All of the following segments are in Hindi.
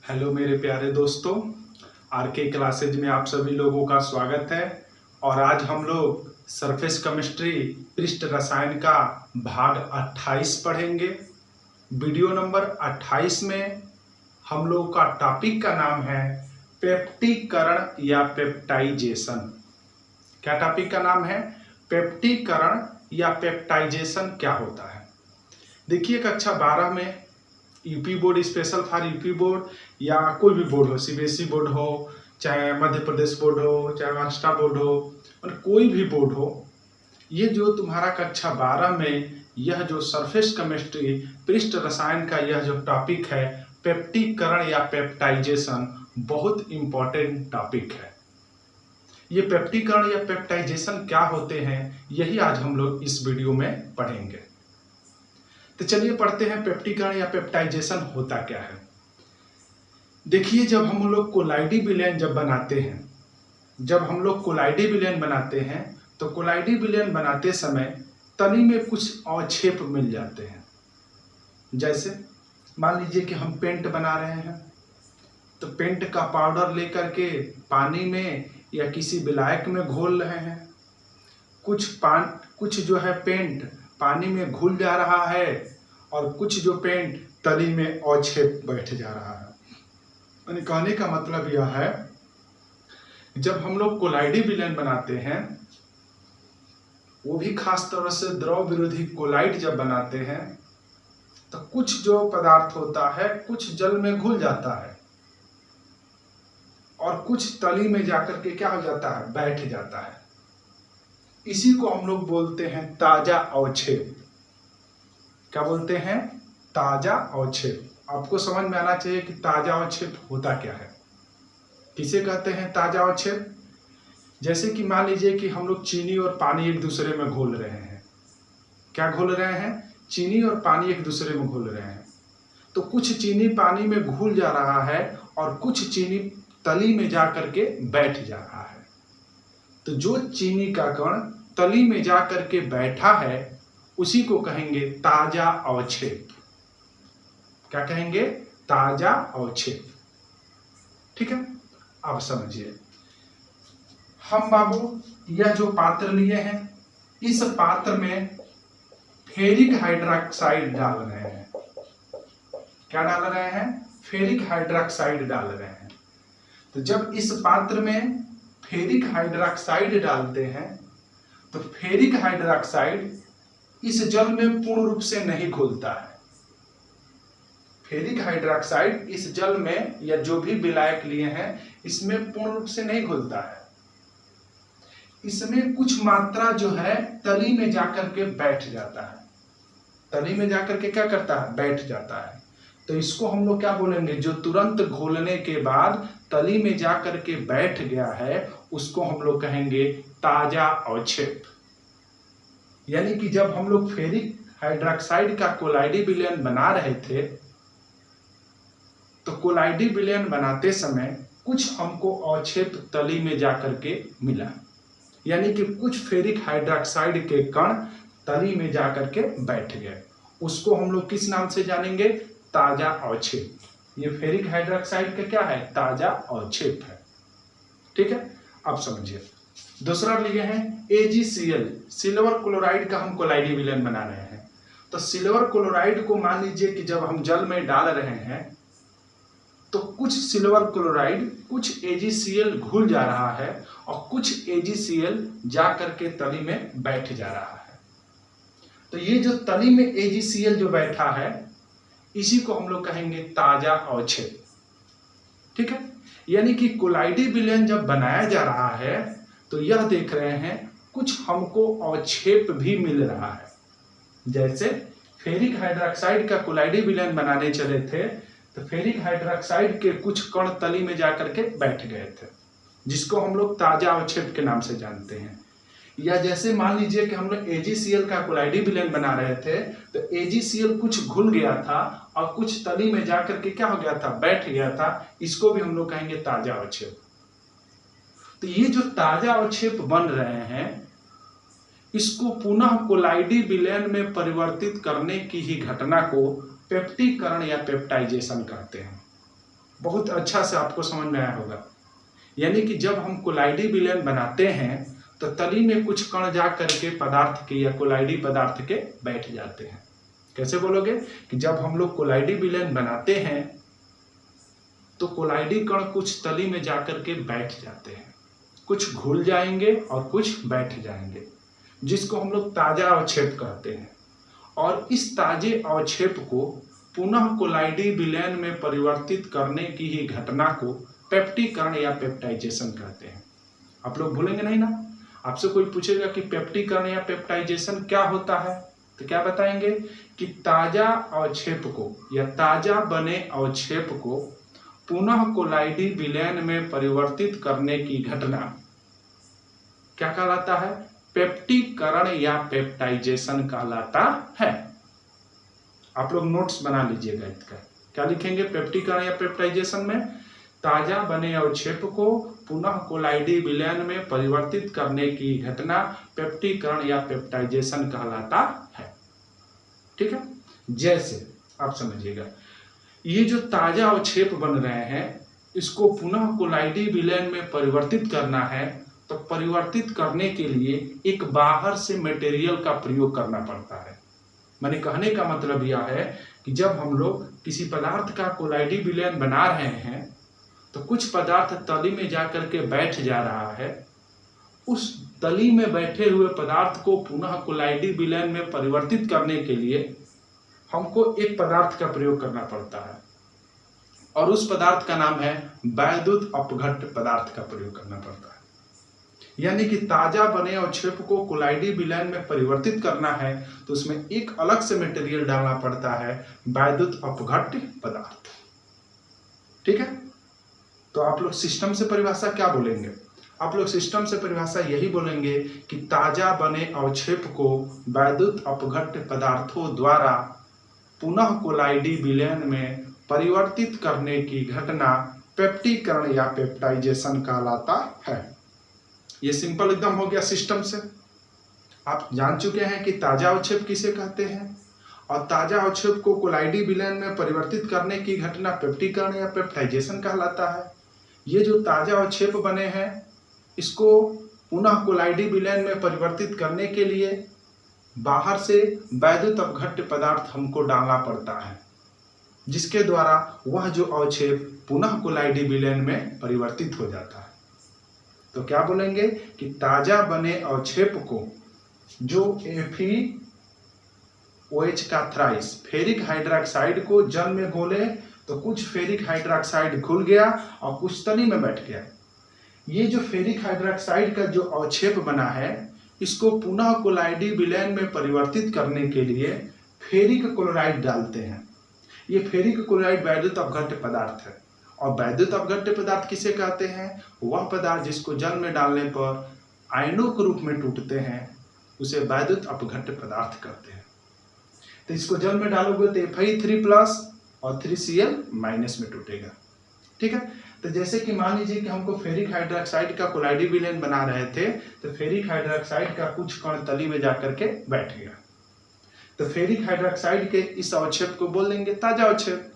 हेलो मेरे प्यारे दोस्तों, आर के क्लासेज में आप सभी लोगों का स्वागत है। और आज हम लोग सरफेस केमिस्ट्री पृष्ठ रसायन का भाग 28 पढ़ेंगे। वीडियो नंबर 28 में हम लोगों का टॉपिक का नाम है पेप्टीकरण या पेप्टाइजेशन। क्या टॉपिक का नाम है? पेप्टीकरण या पेप्टाइजेशन क्या होता है। देखिए कक्षा 12 में UP board, special for UP board या कोई भी बोर्ड हो, सीबीएसई बोर्ड हो, चाहे मध्य प्रदेश बोर्ड हो, चाहे महाराष्ट्र बोर्ड हो, और कोई भी बोर्ड हो, ये जो तुम्हारा कक्षा 12 में यह जो सरफेस केमिस्ट्री पृष्ठ रसायन का यह जो टॉपिक है पेप्टीकरण या पेप्टाइजेशन, बहुत इंपॉर्टेंट टॉपिक है। ये पेप्टीकरण या पेप्टाइजेशन क्या होते हैं, यही आज हम लोग इस वीडियो में पढ़ेंगे। तो चलिए पढ़ते हैं पेप्टीकरण या पेप्टाइजेशन होता क्या है। देखिए, जब हम लोग कोलाइडी विलयन बनाते हैं तो कोलाइडी विलयन बनाते समय तनी में कुछ अवक्षेप मिल जाते हैं। जैसे मान लीजिए कि हम पेंट बना रहे हैं, तो पेंट का पाउडर लेकर के पानी में या किसी विलायक में घोल रहे हैं। कुछ जो है पेंट पानी में घुल जा रहा है और कुछ जो पेंट तली में अवक्षेप बैठ जा रहा है। यानी कहने का मतलब यह है, जब हम लोग कोलाइडी विलयन बनाते हैं, वो भी खास तौर से द्रव विरोधी कोलाइड जब बनाते हैं, तो कुछ जो पदार्थ होता है कुछ जल में घुल जाता है और कुछ तली में जाकर के क्या हो जाता है, बैठ जाता है। इसी को हम लोग बोलते हैं ताजा अवक्षेप। क्या बोलते हैं? ताजा अवक्षेप। आपको समझ में आना चाहिए कि ताजा अवक्षेप होता क्या है। किसे कहते हैं ताजा अवक्षेप? जैसे कि मान लीजिए कि हम लोग चीनी और पानी एक दूसरे में घोल रहे हैं। क्या घोल रहे हैं? चीनी और पानी एक दूसरे में घोल रहे हैं। तो कुछ चीनी पानी में घुल जा रहा है और कुछ चीनी तली में जा करके बैठ जा रहा है। तो जो चीनी का कण तली में जा करके बैठा है उसी को कहेंगे ताजा अवक्षेप। क्या कहेंगे? ताजा अवक्षेप। ठीक है, अब समझिए। हम बाबू यह जो पात्र लिए हैं, इस पात्र में फेरिक हाइड्रोक्साइड डाल रहे हैं। क्या डाल रहे हैं? फेरिक हाइड्रोक्साइड डाल रहे हैं। तो जब इस पात्र में फेरिक हाइड्रोक्साइड डालते हैं तो फेरिक हाइड्रोक्साइड इस जल में पूर्ण रूप से नहीं घुलता है। फेरिक हाइड्रोक्साइड इस जल में या जो भी विलायक लिए हैं इसमें पूर्ण रूप से नहीं घुलता है। इसमें कुछ मात्रा जो है तली में जाकर के बैठ जाता है। तली में जाकर के क्या करता है? बैठ जाता है। तो इसको हम लोग क्या बोलेंगे? जो तुरंत घोलने के बाद तली में जाकर के बैठ गया है उसको हम लोग कहेंगे ताजा अवक्षेप। यानी कि जब हम लोग फेरिक हाइड्रोक्साइड का कोलाइडी विलयन बना रहे थे, तो कोलाइडी विलयन बनाते समय कुछ हमको अवक्षेप तली में जाकर के मिला। यानी कि कुछ फेरिक हाइड्रोक्साइड के कण तली में जाकर के बैठ गए। उसको हम लोग किस नाम से जानेंगे? ताजा अवक्षेप। ये फेरिक हाइड्रोक्साइड का क्या है? ताजा अवक्षेप है। ठीक है, अब समझिए। दूसरा लिए हैं AgCl, सिल्वर क्लोराइड का हम कोलाइडी विलयन बना रहे हैं। तो सिल्वर क्लोराइड को मान लीजिए कि जब हम जल में डाल रहे हैं तो कुछ सिल्वर क्लोराइड, कुछ AgCl घुल जा रहा है और कुछ AgCl जा करके तली में बैठ जा रहा है। तो ये जो तली में AgCl जो बैठा है इसी को हम लोग कहेंगे ताजा अवक्षेप। ठीक है, यानी कि कोलाइडी विलयन जब बनाया जा रहा है तो यह देख रहे हैं कुछ हमको अवक्षेप भी मिल रहा है। जैसे फेरिक हाइड्रोक्साइड का कोलाइडी विलयन बनाने चले थे तो फेरिक हाइड्रोक्साइड के कुछ कण तली में जाकर के बैठ गए थे, जिसको हम लोग ताजा अवक्षेप के नाम से जानते हैं। या जैसे मान लीजिए कि हम लोग AgCl का कोलाइडी विलयन बना रहे थे तो AgCl कुछ घुल गया था और कुछ तली में जाकर के क्या हो गया था? बैठ गया था। इसको भी हम लोग कहेंगे ताजा अवक्षेप। तो ये जो ताजा अवक्षेप बन रहे हैं इसको पुनः कोलाइडी विलयन में परिवर्तित करने की ही घटना को पेप्टीकरण या पेप्टाइजेशन कहते हैं। बहुत अच्छा से आपको समझ में आया होगा। यानी कि जब हम कोलाइडी विलयन बनाते हैं तो तली में कुछ कण जा करके पदार्थ के या कोलाइडी पदार्थ के बैठ जाते हैं। कैसे बोलोगे कि जब हम लोग कोलाइडी विलयन बनाते हैं तो कोलाइडी कण कुछ तली में जाकर के बैठ जाते हैं, कुछ घुल जाएंगे और कुछ बैठ जाएंगे, जिसको हम लोग ताजा अवक्षेप कहते हैं। और इस ताजे अवक्षेप को पुनः कोलाइडी विलयन में परिवर्तित करने की ही घटना को पेप्टीकरण या पेप्टाइजेशन कहते हैं। आप लोग भूलेंगे नहीं ना। आपसे कोई पूछेगा कि पेप्टीकरण या पेप्टाइजेशन क्या होता है तो क्या बताएंगे कि ताजा अवक्षेप को या ताजा बने अवक्षेप को पुनः कोलाइडी विलयन में परिवर्तित करने की घटना क्या कहलाता है? पेप्टीकरण या पेप्टाइजेशन कहलाता है। आप लोग नोट्स बना लीजिएगा इसका। क्या लिखेंगे पेप्टीकरण या पेप्टाइजेशन में? ताजा बने अवक्षेप को पुनः कोलाइडी विलयन में परिवर्तित करने की घटना पेप्टीकरण या पेप्टाइजेशन कहलाता है। ठीक है, जैसे आप समझिएगा, ये जो ताजा अवक्षेप बन रहे हैं इसको पुनः कोलाइडी विलयन में परिवर्तित करना है, तो परिवर्तित करने के लिए एक बाहर से मटेरियल का प्रयोग करना पड़ता है। मैंने कहने का मतलब यह है कि जब हम लोग किसी पदार्थ का कोलाइडी विलयन बना रहे हैं तो कुछ पदार्थ तली में जाकर के बैठ जा रहा है। उस तली में बैठे हुए पदार्थ को पुनः कोलाइडी विलयन में परिवर्तित करने के लिए हमको एक पदार्थ का प्रयोग करना पड़ता है और उस पदार्थ का नाम है वैद्युत अपघट्ट पदार्थ का प्रयोग करना पड़ता है। यानी कि ताजा बने अवक्षेप को कोलाइडी विलयन में परिवर्तित करना है तो उसमें एक अलग से मटेरियल डालना पड़ता है, वैद्युत अपघट्ट पदार्थ। ठीक है, तो आप लोग सिस्टम से परिभाषा क्या बोलेंगे? आप लोग सिस्टम से परिभाषा यही बोलेंगे कि ताजा बने अवक्षेप को वैद्युत अपघट्ट पदार्थों द्वारा पुनः कोलाइडी विलयन में परिवर्तित करने की घटना पेप्टीकरण या पेप्टाइजेशन कहलाता है। ये सिंपल एकदम हो गया सिस्टम से। आप जान चुके हैं कि ताजा अवक्षेप किसे कहते हैं और ताजा अवक्षेप को कोलाइडी विलयन में परिवर्तित करने की घटना पेप्टीकरण या पेप्टाइजेशन कहलाता है। ये जो ताजा अवक्षेप बने हैं इसको पुनः कोलाइडी विलयन में परिवर्तित करने के लिए बाहर से वैद्युत अपघट्ट पदार्थ हमको डालना पड़ता है, जिसके द्वारा वह जो अवक्षेप पुनः कोलाइडी विलयन में परिवर्तित हो जाता है। तो क्या बोलेंगे कि ताजा बने अवक्षेप को जो FeOH का थ्राइस फेरिक हाइड्रोक्साइड को जल में घोले तो कुछ फेरिक हाइड्रोक्साइड घुल गया और कुछ तली में बैठ गया। ये जो फेरिक हाइड्रोक्साइड का जो अवक्षेप बना है इसको पुनः कोलाइडी विलयन में परिवर्तित करने के लिए फेरिक क्लोराइड डालते हैं। ये फेरिक क्लोराइड वैद्युत अपघट्ट पदार्थ है और वैद्युत अपघट्ट पदार्थ किसे कहते हैं? वह पदार्थ जिसको जल में डालने पर आयनों के रूप में टूटते हैं उसे वैद्युत अपघट्ट पदार्थ कहते हैं। तो इसको जल में डालोगे तो Fe3+ और 3Cl- में टूटेगा। ठीक है, तो जैसे कि मान लीजिए कि हमको फेरिक हाइड्रोक्साइड का कोलाइडी विलयन बना रहे थे तो फेरिक हाइड्रोक्साइड का कुछ कण तली में जाकर के बैठ गया, तो फेरिक हाइड्रोक्साइड के इस अवक्षेप को बोल देंगे ताजा अवक्षेप।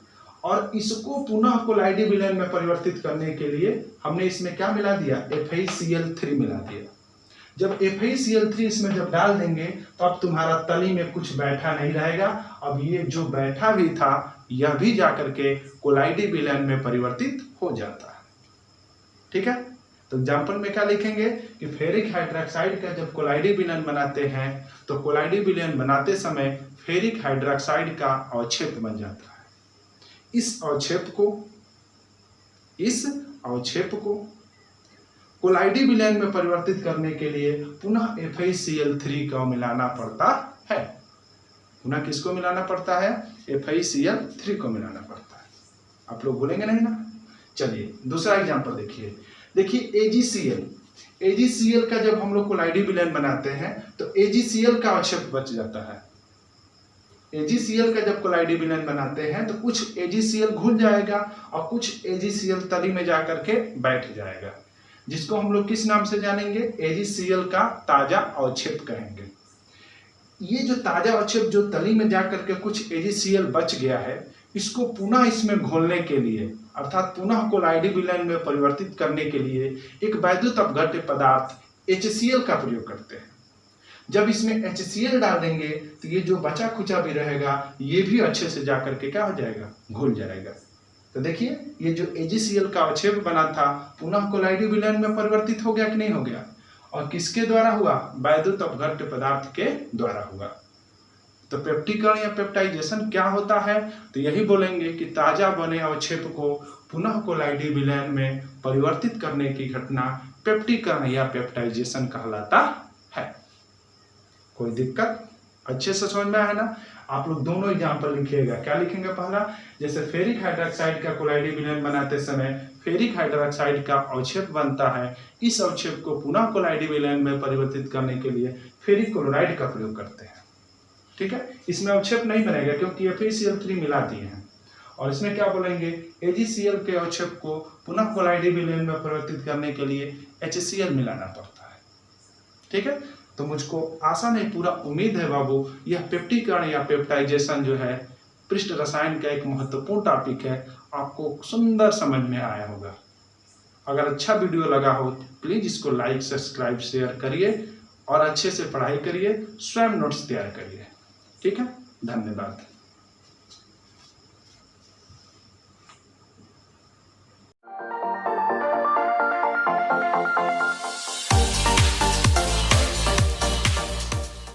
और इसको पुनः कोलाइडी विलयन में परिवर्तित करने के लिए हमने इसमें क्या मिला दिया? FeCl3 मिला दिया। जब FeCl3 इसमें जब डाल देंगे तो अब तुम्हारा तली में कुछ बैठा नहीं रहेगा, अब ये जो बैठा भी था यह भी जाकर के कोलाइडी विलयन में परिवर्तित हो जाता है। ठीक है, तो एग्जाम्पल में क्या लिखेंगे कि फेरिक हाइड्रोक्साइड का जब कोलाइडी विलयन बनाते हैं तो कोलाइडी विलयन बनाते समय फेरिक हाइड्रोक्साइड का अवक्षेप बन जाता है। इस अवक्षेप को कोलाइडी विलयन में परिवर्तित करने के लिए पुनः FeCl3 को मिलाना पड़ता है। पुनः किसको मिलाना पड़ता है? FeCl3 को मिलाना पड़ता है। आप लोग भूलेंगे नहीं ना। चलिए दूसरा एग्जांपल देखिए। AgCl का जब हम लोग कोलाइडी विलयन बनाते हैं तो AgCl का अवक्षेप बच जाता है। AgCl का जब कोलाइडी विलयन बनाते हैं तो कुछ AgCl घुल जाएगा और कुछ AgCl तली में जाकर के बैठ जाएगा, जिसको हम लोग किस नाम से जानेंगे? AgCl का ताजा अवक्षेप कहेंगे। ये जो ताजा अवक्षेप जो तली में जाकर के कुछ AgCl बच गया है इसको पुनः इसमें घोलने के लिए अर्थात पुनः कोलाइडी विलयन में परिवर्तित करने के लिए एक वैद्युत अपघट्य पदार्थ HCl का प्रयोग करते हैं। जब इसमें HCl डाल देंगे तो ये जो बचा खुचा भी रहेगा ये भी अच्छे से जाकर के क्या हो जाएगा, घुल जाएगा। तो देखिए ये जो AgCl का अवक्षेप बना था पुनः कोलाइडी विलयन में परिवर्तित हो गया कि नहीं हो गया, और किसके द्वारा हुआ, वैद्युत अपघट्य पदार्थ के द्वारा हुआ। तो पेप्टीकरण या पेप्टाइजेशन क्या होता है, तो यही बोलेंगे कि ताजा बने अवक्षेप को पुनः कोलाइडी विलयन में परिवर्तित करने की घटना पेप्टीकरण या पेप्टाइजेशन कहलाता है। कोई दिक्कत, अच्छे से समझ में आया ना। आप लोग दोनों एग्जाम्पल लिखिएगा। क्या लिखेंगे, पहला जैसे फेरिक हाइड्रोक्साइड का कोलाइडी विलयन बनाते समय फेरिक हाइड्रोक्साइड का अवक्षेप बनता है, इस अवक्षेप को पुनः कोलाइडी विलयन में परिवर्तित करने के लिए फेरिक क्लोराइड का प्रयोग करते हैं। ठीक है, इसमें अवक्षेप नहीं बनेगा क्योंकि FeCl3 मिला दिए हैं। और इसमें क्या बोलेंगे, AgCl के अवक्षेप को पुनः कोलाइडी विलयन में परिवर्तित करने के लिए HCl मिलाना पड़ता है। ठीक है, तो मुझको आशा नहीं पूरा उम्मीद है बाबू यह पेप्टीकरण या पेप्टाइजेशन जो है पृष्ठ रसायन का एक महत्वपूर्ण टॉपिक है, आपको सुंदर समझ में आया होगा। अगर अच्छा वीडियो लगा हो तो प्लीज़ इसको लाइक, सब्सक्राइब, शेयर करिए और अच्छे से पढ़ाई करिए, स्वयं नोट्स तैयार करिए। ठीक है, धन्यवाद।